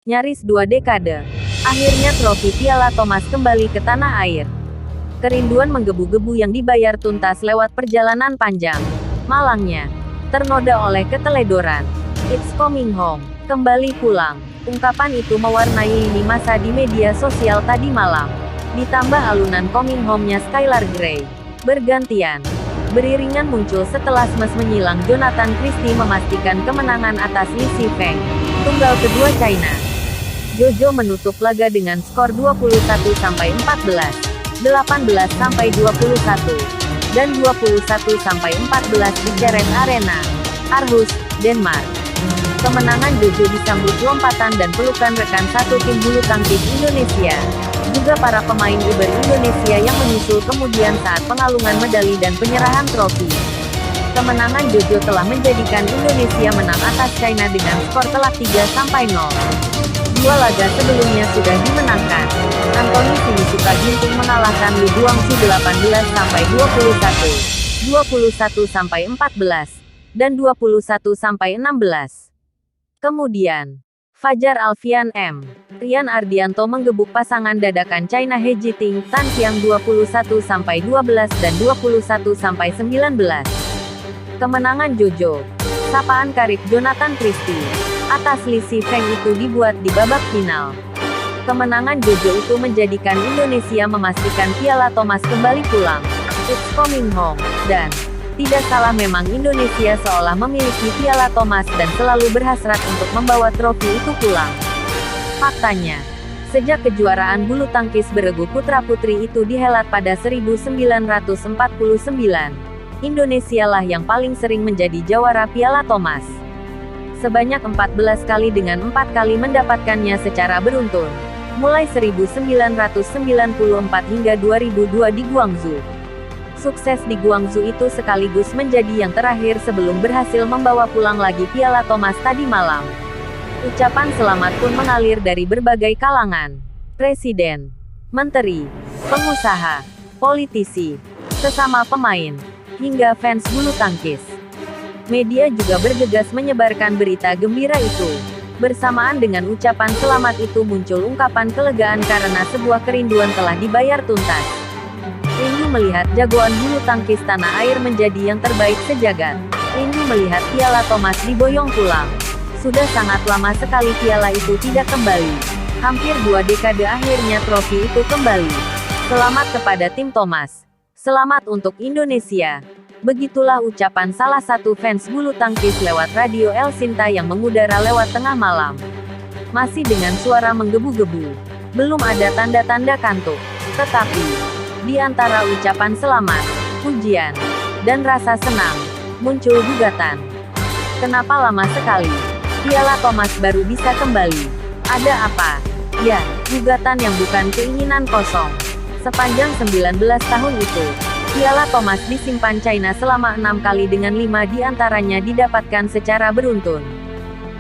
Nyaris 2 dekade. Akhirnya trofi Piala Thomas kembali ke tanah air. Kerinduan menggebu-gebu yang dibayar tuntas lewat perjalanan panjang. Malangnya, ternoda oleh keteledoran. It's coming home. Kembali pulang. Ungkapan itu mewarnai lini masa di media sosial tadi malam. Ditambah alunan coming home-nya Skylar Grey. Bergantian. Beriringan muncul setelah smash menyilang Jonathan Christie memastikan kemenangan atas Li Shifeng, tunggal kedua China. Jojo menutup laga dengan skor 21-14, 18-21, dan 21-14 di Cheren Arena, Aarhus, Denmark. Kemenangan Jojo disambut lompatan dan pelukan rekan satu tim bulu tangkis Indonesia. Juga para pemain Uber Indonesia yang menyusul kemudian saat pengalungan medali dan penyerahan trofi. Kemenangan Jojo telah menjadikan Indonesia menang atas China dengan skor telak 3-0. Dua laga sebelumnya sudah dimenangkan. Anthony Sinisuka Ginting mengalahkan Lu Guangzhou 18-21, 21-14, dan 21-16. Kemudian, Fajar Alfian M. Rian Ardianto menggebuk pasangan dadakan China He Jiting Tan Qiang 21-12 dan 21-19. Kemenangan Jojo, sapaan Karik Jonathan Christie atas Li Shifeng itu dibuat di babak final. Kemenangan Jojo itu menjadikan Indonesia memastikan Piala Thomas kembali pulang. It's coming home. Dan, tidak salah memang Indonesia seolah memiliki Piala Thomas dan selalu berhasrat untuk membawa trofi itu pulang. Faktanya, sejak kejuaraan bulu tangkis beregu putra-putri itu dihelat pada 1949, Indonesia lah yang paling sering menjadi jawara Piala Thomas. Sebanyak 14 kali dengan 4 kali mendapatkannya secara beruntun. Mulai 1994 hingga 2002 di Guangzhou. Sukses di Guangzhou itu sekaligus menjadi yang terakhir sebelum berhasil membawa pulang lagi Piala Thomas tadi malam. Ucapan selamat pun mengalir dari berbagai kalangan. Presiden, menteri, pengusaha, politisi, sesama pemain, hingga fans bulu tangkis. Media juga bergegas menyebarkan berita gembira itu. Bersamaan dengan ucapan selamat itu muncul ungkapan kelegaan karena sebuah kerinduan telah dibayar tuntas. Rindu melihat jagoan bulu tangkis tanah air menjadi yang terbaik sejagat. Rindu melihat Piala Thomas diboyong pulang. Sudah sangat lama sekali piala itu tidak kembali. Hampir 2 dekade akhirnya trofi itu kembali. Selamat kepada tim Thomas. Selamat untuk Indonesia. Begitulah ucapan salah satu fans bulu tangkis lewat radio El Sinta yang mengudara lewat tengah malam. Masih dengan suara menggebu-gebu. Belum ada tanda-tanda kantuk. Tetapi, di antara ucapan selamat, pujian, dan rasa senang, muncul gugatan. Kenapa lama sekali? Piala Thomas baru bisa kembali. Ada apa? Ya, gugatan yang bukan keinginan kosong. Sepanjang 19 tahun itu, Piala Thomas disimpan China selama 6 kali dengan 5 diantaranya didapatkan secara beruntun.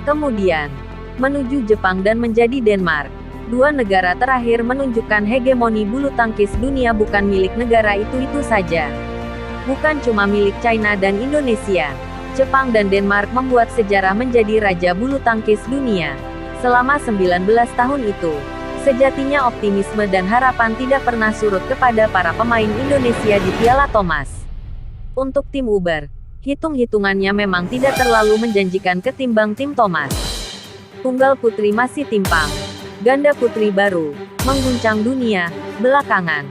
Kemudian, menuju Jepang dan menjadi Denmark. Dua negara terakhir menunjukkan hegemoni bulu tangkis dunia bukan milik negara itu-itu saja. Bukan cuma milik China dan Indonesia. Jepang dan Denmark membuat sejarah menjadi raja bulu tangkis dunia. Selama 19 tahun itu, sejatinya optimisme dan harapan tidak pernah surut kepada para pemain Indonesia di Piala Thomas. Untuk tim Uber, hitung-hitungannya memang tidak terlalu menjanjikan ketimbang tim Thomas. Tunggal putri masih timpang. Ganda putri baru mengguncang dunia belakangan.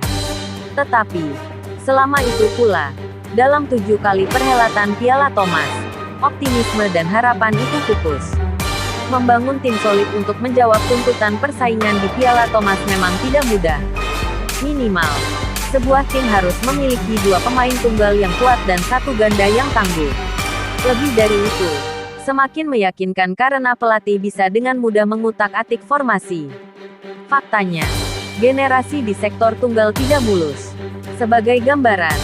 Tetapi, selama itu pula, dalam 7 kali perhelatan Piala Thomas, optimisme dan harapan itu pupus. Membangun tim solid untuk menjawab tuntutan persaingan di Piala Thomas memang tidak mudah. Minimal, sebuah tim harus memiliki 2 pemain tunggal yang kuat dan 1 ganda yang tangguh. Lebih dari itu, semakin meyakinkan karena pelatih bisa dengan mudah mengutak-atik formasi. Faktanya, generasi di sektor tunggal tidak mulus. Sebagai gambaran,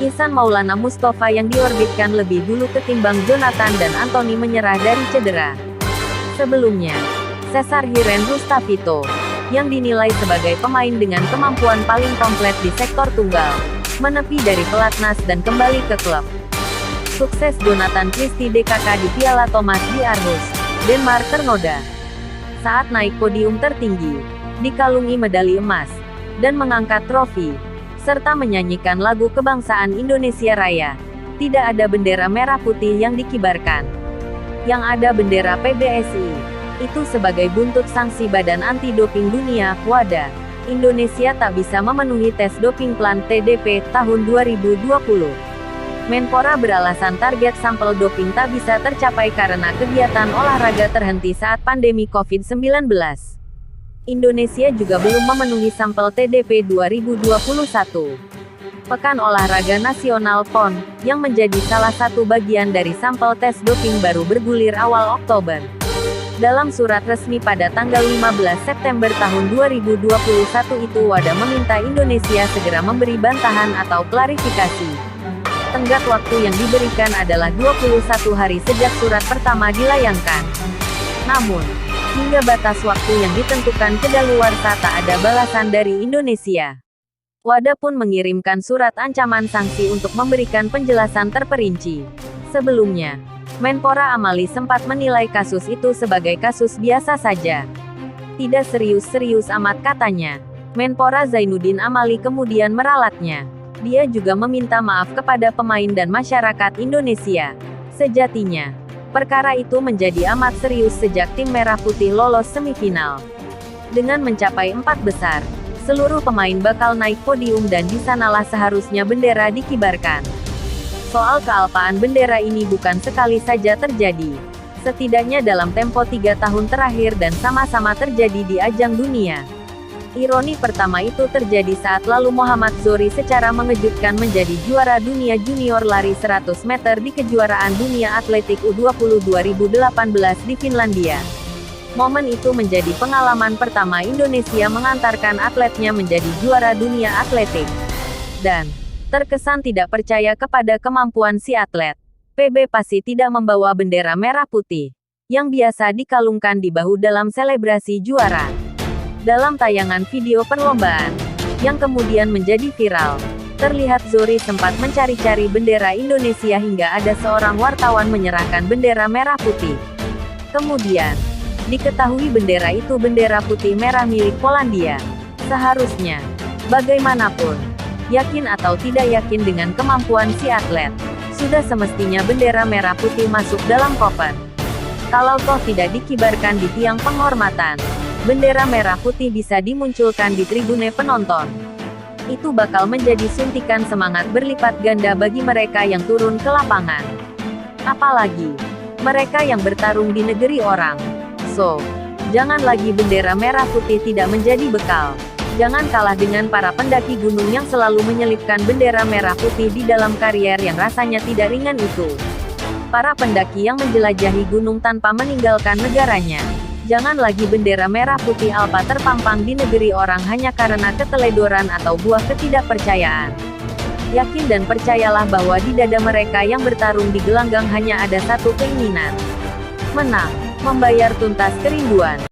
Ihsan Maulana Mustafa yang diorbitkan lebih dulu ketimbang Jonathan dan Anthony menyerah dari cedera. Sebelumnya, Cesar Hiren Rustavito, yang dinilai sebagai pemain dengan kemampuan paling komplit di sektor tunggal, menepi dari pelatnas dan kembali ke klub. Sukses Jonathan Christie DKK di Piala Thomas di Aarhus, Denmark ternoda. saat naik podium tertinggi, dikalungi medali emas, dan mengangkat trofi, serta menyanyikan lagu kebangsaan Indonesia Raya. Tidak ada bendera merah putih yang dikibarkan. Yang ada bendera PBSI. Itu sebagai buntut sanksi Badan Anti-Doping Dunia, WADA. Indonesia tak bisa memenuhi tes doping plan TDP tahun 2020. Menpora beralasan target sampel doping tak bisa tercapai karena kegiatan olahraga terhenti saat pandemi COVID-19. Indonesia juga belum memenuhi sampel TDP 2021. Pekan Olahraga Nasional PON, yang menjadi salah satu bagian dari sampel tes doping baru bergulir awal Oktober. Dalam surat resmi pada tanggal 15 September tahun 2021 itu WADA meminta Indonesia segera memberi bantahan atau klarifikasi. Tenggat waktu yang diberikan adalah 21 hari sejak surat pertama dilayangkan. Namun, hingga batas waktu yang ditentukan kedaluarsa tak ada balasan dari Indonesia. WADA pun mengirimkan surat ancaman sanksi untuk memberikan penjelasan terperinci. Sebelumnya, Menpora Amali sempat menilai kasus itu sebagai kasus biasa saja. Tidak serius-serius amat katanya. Menpora Zainuddin Amali kemudian meralatnya. Dia juga meminta maaf kepada pemain dan masyarakat Indonesia. Sejatinya, perkara itu menjadi amat serius sejak tim Merah Putih lolos semifinal. Dengan mencapai 4 besar, seluruh pemain bakal naik podium dan di sanalah seharusnya bendera dikibarkan. Soal kealpaan bendera ini bukan sekali saja terjadi. Setidaknya dalam tempo 3 tahun terakhir dan sama-sama terjadi di ajang dunia. Ironi pertama itu terjadi saat lalu Muhammad Zohri secara mengejutkan menjadi juara dunia junior lari 100 meter di kejuaraan dunia atletik U20 2018 di Finlandia. Momen itu menjadi pengalaman pertama Indonesia mengantarkan atletnya menjadi juara dunia atletik. Dan, terkesan tidak percaya kepada kemampuan si atlet. PB Pasi tidak membawa bendera merah putih, yang biasa dikalungkan di bahu dalam selebrasi juara. Dalam tayangan video perlombaan, yang kemudian menjadi viral, terlihat Zohri sempat mencari-cari bendera Indonesia hingga ada seorang wartawan menyerahkan bendera merah putih. Kemudian, diketahui bendera itu bendera putih merah milik Polandia. Seharusnya, bagaimanapun, yakin atau tidak yakin dengan kemampuan si atlet, sudah semestinya bendera merah putih masuk dalam koper. Kalau toh tidak dikibarkan di tiang penghormatan, bendera merah putih bisa dimunculkan di tribune penonton. Itu bakal menjadi suntikan semangat berlipat ganda bagi mereka yang turun ke lapangan. Apalagi, mereka yang bertarung di negeri orang. So, jangan lagi bendera merah putih tidak menjadi bekal. Jangan kalah dengan para pendaki gunung yang selalu menyelipkan bendera merah putih di dalam karier yang rasanya tidak ringan itu. Para pendaki yang menjelajahi gunung tanpa meninggalkan negaranya. Jangan lagi bendera merah putih alpa terpampang di negeri orang hanya karena keteledoran atau buah ketidakpercayaan. Yakin dan percayalah bahwa di dada mereka yang bertarung di gelanggang hanya ada satu keinginan. Menang. Membayar tuntas kerinduan.